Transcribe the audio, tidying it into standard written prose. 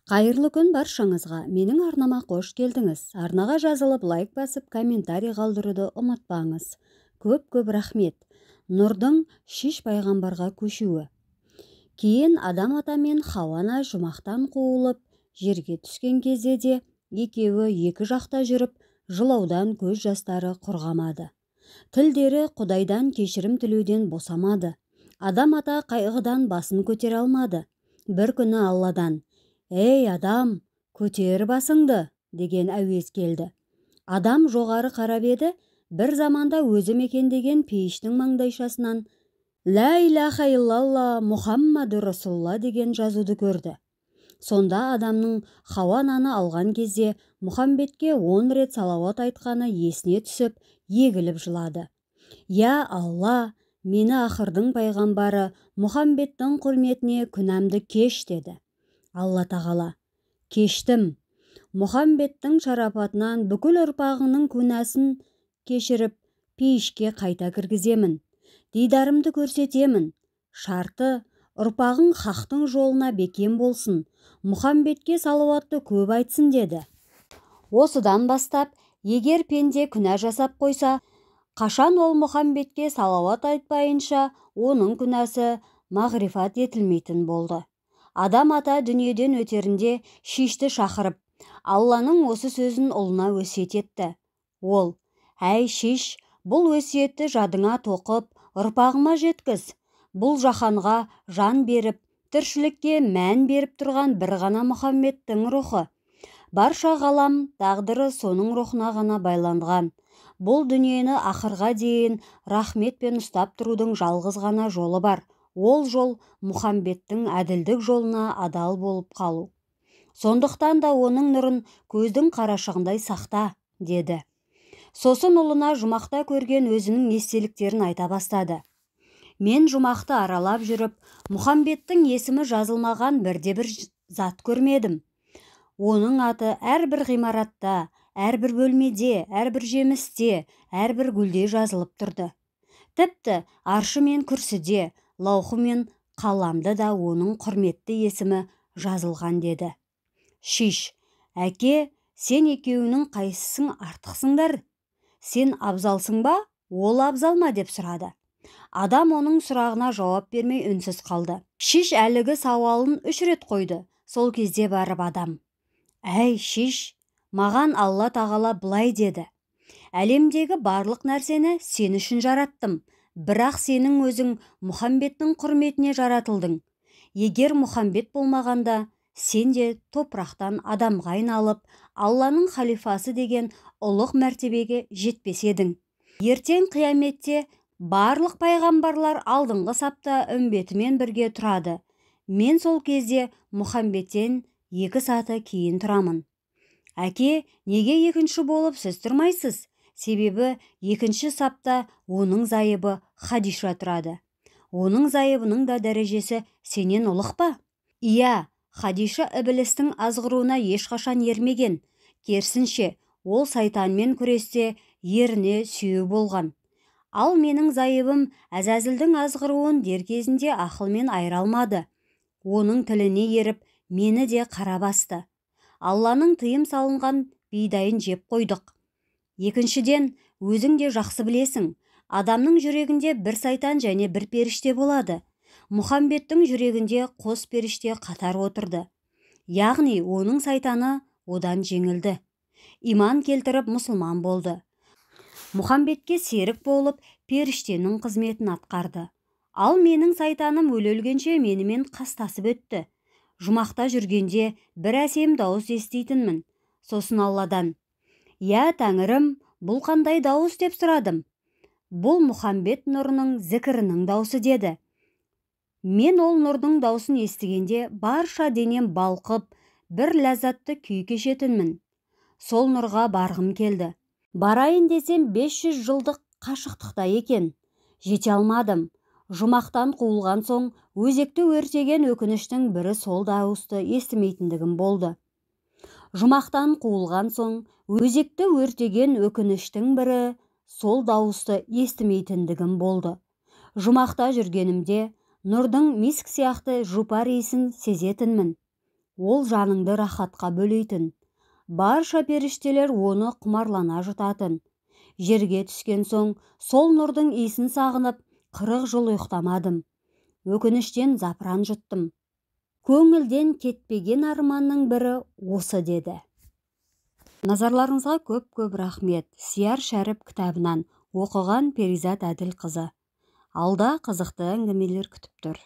Қайырлы күн баршаңызға. Менің арнама қош келдіңіз. Арнаға жазылып, лайк басып, комментарий қалдыруды ұмытпаңыз. Көп рахмет. Нұрдың Шиш пайғамбарға көшуі. Кейін Адам ата мен Хауа ана жұмақтан қуылып, жерге түскен кезде де екеуі екі жақта жүріп, жылаудан көз жастары құрғамады. Тілдері Құдайдан кешірім тілеуден босамады. Адам ата қайғыдан басын көтере алмады. Бір күні Алладан: «Ей Адам, көтер басыңды» деген әуез келді. Адам жоғары қарап еді, бір заманда өзі мекендеген пейіштің маңдайшасынан «Ла илаха иллалла Мұхаммаду Расулла» деген жазуды көрді. Сонда Адамның Хауа ананы алған кезде Мұхамбетке 10 рет салауат айтқаны есіне түсіп, егіліп жылады. «Я Алла, мені ақырдың пайғамбары Мұхамбеттің құрметіне күнәмді кеш» деді. Алла тағала: «Кештім. Мұхамбеттің шарапатынан бүкіл ұрпағының күнәсін кешіріп, пейішке қайта кіргіземін. Дидарымды көрсетемін. Шарты, ұрпағың хақтың жолына бекем болсын. Мұхамбетке салауатты көп айтсын» деді. Осыдан бастап, егер пенде күнә жасап қойса, қашан ол Мұхамбетке салауат айтпайынша, оның күнәсі мағрифат етілмейтін болды. Адам ата дүниеден өтерінде Шишті шақырып, Алланың осы сөзін ұлына өсиет етті. Ол: «Әй Шиш, бұл өсиетті жадыңа тоқып, ұрпағыма жеткіз. Бұл жаһанға жан беріп, тіршілікке мән беріп тұрған бір ғана Мұхаммедтің рухы. Барша ғалам тағдыры соның рухына ғана байланған. Бұл дүниені ақырға дейін рахметпен ұстап тұрудың жалғыз ғана жолы бар. Ол жол Мұхамбеттің әділдік жолына адал болып қалу. Сондықтан да оның нұрын көздің қарашығындай сақта» деді. Сосын ұлына жұмақта көрген өзінің естеліктерін айта бастады. «Мен жұмақты аралап жүріп, Мұхамбеттің есімі жазылмаған бірде-бір зат көрмедім. Оның аты әрбір ғимаратта, әрбір бөлмеде, әрбір жемісте, әрбір гүлде жазылып тұрды. Тіпті аршы мен күрсіде, лаухы мен қаламды да оның құрметті есімі жазылған» деді. Шиш: «Әке, сен екеуінің қайсысың артықсыңдар? Сен абзалсың ба, ол абзал ма?» деп сұрады. Адам оның сұрағына жауап бермей үнсіз қалды. Шиш әлігі сауалын 3 рет қойды. Сол кезде барып Адам: «Әй Шиш, маған Алла тағала былай деді: әлемдегі барлық нәрсені сен үшін жараттым, бірақ сенің өзің Мұхамбеттің құрметіне жаратылдың. Егер Мұхамбет болмағанда, сен де топырақтан адамға айналып, Алланың халифасы деген ұлық мәртебеге жетпес едің. Ертең қияметте барлық пайғамбарлар алдыңғы сапта үмбетімен бірге тұрады. Мен сол кезде Мұхамбеттен 2 саты кейін тұрамын. Әке, неге екінші болып сіз тұрмайсыз? Себебі екінші сапта оның зайыбы Хадиша тұрады. Оның зайыбының да дәрежесі сенен ұлық па?» «Иә, Хадиша ібілістің азғыруына ешқашан ермеген. Керісінше, ол сайтанмен күресте еріне сүйеу болған. Ал менің зайыбым Әзәзілдің азғыруын дер кезінде ақылмен айыра алмады. Оның тіліне еріп, мені де қара басты. Алланың тыйым салынған бидайын жеп қойдық. Екіншіден, өзің де жақсы білесің, адамның жүрегінде бір сайтан және бір періште болады. Мұхамбеттің жүрегінде қос періште қатар отырды. Яғни оның сайтаны одан жеңілді. Иман келтіріп мұсылман болды. Мұхамбетке серік болып періштенің қызметін атқарды. Ал менің сайтаным өле-өлгенше менімен қастасып өтті. Жұмақта жүргенде бір әсем дауыс естейтінмін. Сосын Алладан: «Я Тәңірім, бұл қандай дауыс?» деп сұрадым. «Бұл Мұхамбет нұрының зікірінің даусы» деді. Мен ол нұрдың даусын естігенде барша денем балқып, бір ләззатты күй кешетінмін. Сол нұрға барғым келді. Барайын десем 500 жылдық қашықтықта екен. Жете алмадым. Жұмақтан қуылған соң өзекті өртеген өкініштің бірі сол дауысты естімейтіндігім болды. Жұмақтан қуылған соң өзекті өртеген өкініштің бірі сол дауысты естімейтіндігім болды. Жұмақта жүргенімде нұрдың миск сияқты жұпар иісін сезетінмін. ол жаныңды рахатқа бөлейтін. Барша періштелер оны құмарлана жұтатын. Жерге түскен соң сол нұрдың иісін сағынып 40 жыл ұйықтамадым. Өкініштен запыран жұттым. Көңілден кетпеген арманның бірі осы деді. Назарларыңызға көп рахмет. Сияр шәріп кітабынан оқыған Перизат Әділқызы. Алда қызықты әңгімелер күтіп тұр.